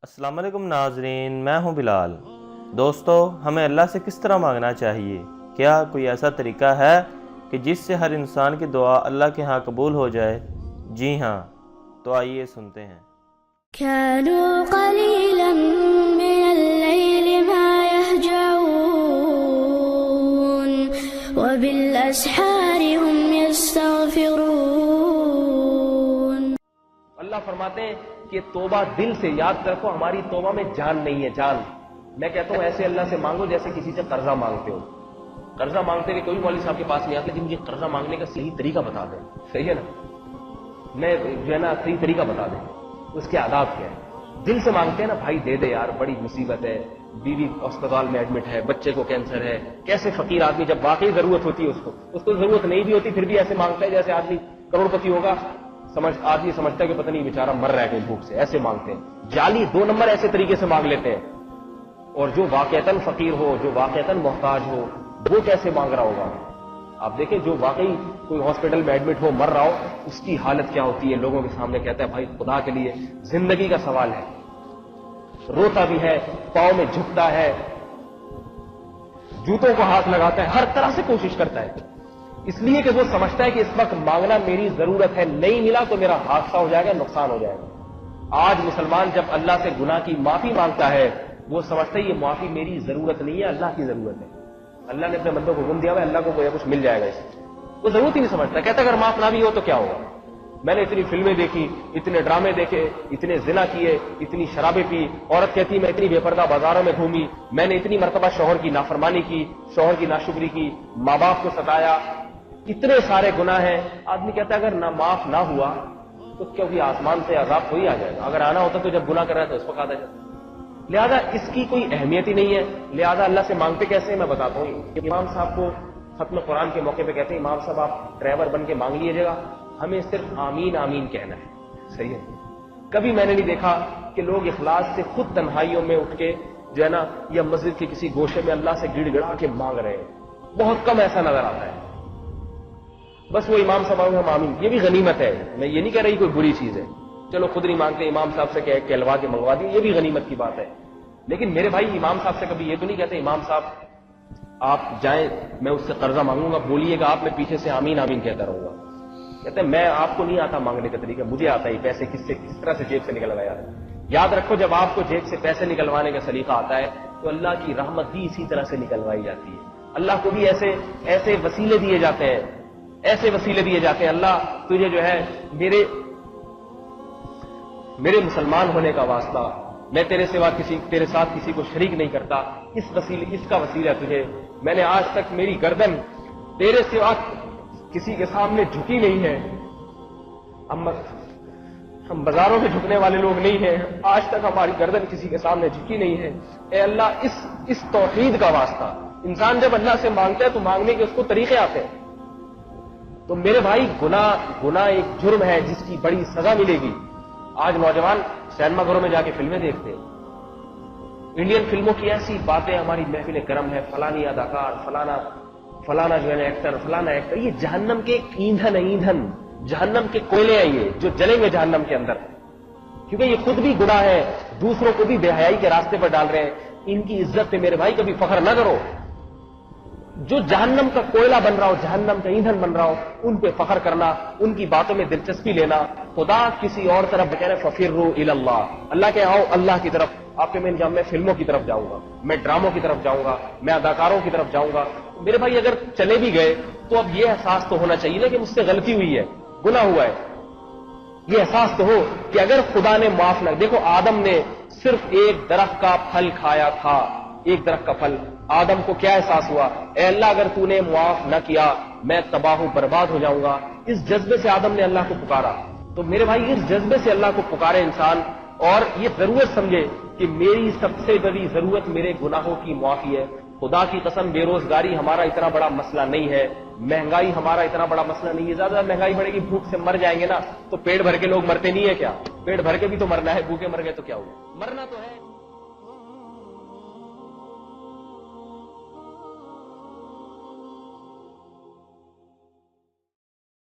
السلام علیکم ناظرین، میں ہوں بلال۔ دوستو، ہمیں اللہ سے کس طرح مانگنا چاہیے؟ کیا کوئی ایسا طریقہ ہے کہ جس سے ہر انسان کی دعا اللہ کے ہاں قبول ہو جائے؟ جی ہاں، تو آئیے سنتے ہیں۔ كانوا قليلا من الليل ما يهجعون وبالأسحار هم يستغفرون۔ اللہ فرماتے ہیں کہ توبہ دل سے یاد رکھو، ہماری توبہ میں جان نہیں ہے، جان۔ میں کہتا ہوں ایسے اللہ سے مانگو جیسے کسی سے قرضہ مانگتے ہو۔ قرضہ مانگتے کہ کوئی مولوی صاحب کے پاس نہیں آتے کہ مجھے قرضہ مانگنے کا صحیح طریقہ بتا دیں، صحیح ہے نا، میں جو ہے نا صحیح طریقہ بتا دیں، اس کے آداب کیا ہے۔ دل سے مانگتے ہیں نا، بھائی دے دے یار، بڑی مصیبت ہے، بیوی اسپتال میں ایڈمٹ ہے، بچے کو کینسر ہے۔ کیسے فقیر آدمی جب واقعی ضرورت ہوتی ہے اس کو ضرورت نہیں بھی ہوتی پھر بھی ایسے مانگتا ہے جیسے آدمی کروڑ پتی ہوگا، آدمی سمجھتا ہے کہ پتہ نہیں بیچارہ مر رہا ہے کہیں بھوک سے، ایسے مانگتے ہیں۔ جعلی 2 نمبر ایسے طریقے سے مانگ لیتے ہیں۔ اور جو واقعتاً فقیر ہو، جو واقعتاً محتاج ہو، وہ کیسے مانگ رہا ہوگا؟ آپ دیکھیں، جو واقعی کوئی ہاسپٹل میں ایڈمٹ ہو، مر رہا ہو، اس کی حالت کیا ہوتی ہے، لوگوں کے سامنے کہتا ہے بھائی خدا کے لیے زندگی کا سوال ہے، روتا بھی ہے، پاؤں میں جھکتا ہے، جوتوں کو ہاتھ لگاتا ہے، ہر طرح سے کوشش کرتا ہے، اس لیے کہ وہ سمجھتا ہے کہ اس وقت مانگنا میری ضرورت ہے، نہیں ملا تو میرا حادثہ ہو جائے گا، نقصان ہو جائے گا۔ آج مسلمان جب اللہ سے گناہ کی معافی مانگتا ہے، وہ سمجھتا ہے یہ معافی میری ضرورت نہیں ہے، اللہ کی ضرورت ہے، اللہ نے اپنے بندوں کو حکم دیا ہوا ہے، اللہ کو کوئی کچھ مل جائے گا اس سے، وہ ضرورت ہی نہیں سمجھتا، کہتا اگر معاف نہ بھی ہو تو کیا ہوگا؟ میں نے اتنی فلمیں دیکھی، اتنے ڈرامے دیکھے، اتنے زنا کیے، اتنی شرابیں پی، عورت کہتی میں اتنی بے پردہ بازاروں میں گھومی، میں نے اتنی مرتبہ شوہر کی نافرمانی کی، شوہر کی ناشکری کی، ماں باپ کو ستایا، اتنے سارے گناہ ہیں۔ آدمی کہتا ہے اگر نہ معاف نہ ہوا تو کیونکہ آسمان سے عذاب تو ہی آ جائے گا، اگر آنا ہوتا تو جب گناہ کر رہا ہے تو اس وقت آ جاتا، لہذا اس کی کوئی اہمیت ہی نہیں ہے۔ لہذا اللہ سے مانگتے کیسے ہیں میں بتاتا ہوں کہ امام صاحب کو ختم قرآن کے موقع پہ کہتے ہیں امام صاحب آپ ڈرائیور بن کے مانگ لیجیے گا، ہمیں صرف آمین آمین کہنا ہے، صحیح ہے۔ کبھی میں نے نہیں دیکھا کہ لوگ اخلاص سے خود تنہائیوں میں اٹھ کے جو ہے نا یا مسجد کے کسی گوشے میں اللہ سے گڑ گڑا کے مانگ رہے ہیں، بہت کم ایسا نظر آتا ہے۔ بس وہ امام صاحب ہم آمین، یہ بھی غنیمت ہے، میں یہ نہیں کہہ رہی کوئی بری چیز ہے، چلو خود نہیں مانگتے امام صاحب سے کہلوا کے منگوا دیں، یہ بھی غنیمت کی بات ہے، لیکن میرے بھائی امام صاحب سے کبھی یہ تو نہیں کہتے امام صاحب آپ جائیں میں اس سے قرضہ مانگوں گا، بولیے گا آپ، میں پیچھے سے آمین آمین کہتا رہوں گا۔ کہتے ہیں میں آپ کو نہیں آتا مانگنے کا طریقہ، مجھے آتا ہی، پیسے کس طرح سے جیب سے نکلوایا۔ یاد رکھو جب آپ کو جیب سے پیسے نکلوانے کا سلیقہ آتا ہے تو اللہ کی رحمت بھی اسی طرح سے نکلوائی جاتی ہے، اللہ کو بھی ایسے وسیلے دیے جاتے ہیں، ایسے وسیلے دیے جاتے ہیں، اللہ تجھے جو ہے میرے مسلمان ہونے کا واسطہ، میں تیرے ساتھ کسی کو شریک نہیں کرتا، اس کا وسیلہ تجھے، میں نے آج تک میری گردن تیرے سوا کسی کے سامنے جھکی نہیں ہے، ہم بازاروں میں جھکنے والے لوگ نہیں ہیں، آج تک ہماری گردن کسی کے سامنے جھکی نہیں ہے، اے اللہ اس توحید کا واسطہ۔ انسان جب اللہ سے مانگتا ہے تو مانگنے کے اس کو طریقے آتے ہیں۔ تو میرے بھائی گناہ ایک جرم ہے جس کی بڑی سزا ملے گی۔ آج نوجوان سینما گھروں میں جا کے فلمیں دیکھتے ہیں، انڈین فلموں کی ایسی باتیں، ہماری محفل کرم ہے، فلانی اداکار، فلانا جو ہے ایکٹر، فلانا ایکٹر، یہ جہنم کے ایندھن، جہنم کے کوئلے ہیں، یہ جو جلیں گے جہنم کے اندر، کیونکہ یہ خود بھی گناہ ہے، دوسروں کو بھی بے حیائی کے راستے پر ڈال رہے ہیں۔ ان کی عزت پہ میرے بھائی کبھی فخر نہ کرو، جو جہنم کا کوئلہ بن رہا ہو، جہنم کا ایندھن بن رہا ہو، ان پہ فخر کرنا، ان کی باتوں میں دلچسپی لینا، خدا کسی اور طرف کہہ رہے ففروا الی اللہ، اللہ کے آؤ اللہ کی طرف، آپ کے میں فلموں کی طرف جاؤں گا، میں ڈراموں کی طرف جاؤں گا، میں اداکاروں کی طرف جاؤں گا۔ میرے بھائی اگر چلے بھی گئے تو اب یہ احساس تو ہونا چاہیے نا کہ مجھ سے غلطی ہوئی ہے، گناہ ہوا ہے، یہ احساس تو ہو کہ اگر خدا نے معاف نہ، دیکھو آدم نے صرف ایک درخت کا پھل کھایا تھا، ایک درخت کا پھل، آدم کو کیا احساس ہوا؟ اے اللہ اگر تو نے معاف نہ کیا میں تباہ و برباد ہو جاؤں گا۔ اس جذبے سے آدم نے اللہ کو پکارا۔ تو میرے بھائی اس جذبے سے اللہ کو پکارے انسان، اور یہ ضرورت سمجھے کہ میری سب سے بڑی ضرورت میرے گناہوں کی معافی ہے۔ خدا کی قسم بے روزگاری ہمارا اتنا بڑا مسئلہ نہیں ہے، مہنگائی ہمارا اتنا بڑا مسئلہ نہیں ہے، زیادہ مہنگائی بڑھے گی بھوک سے مر جائیں گے نا، تو پیٹ بھر کے لوگ مرتے نہیں ہے کیا؟ پیٹ بھر کے بھی تو مرنا ہے، بھوکے مر گئے تو کیا ہوا؟ مرنا تو ہے۔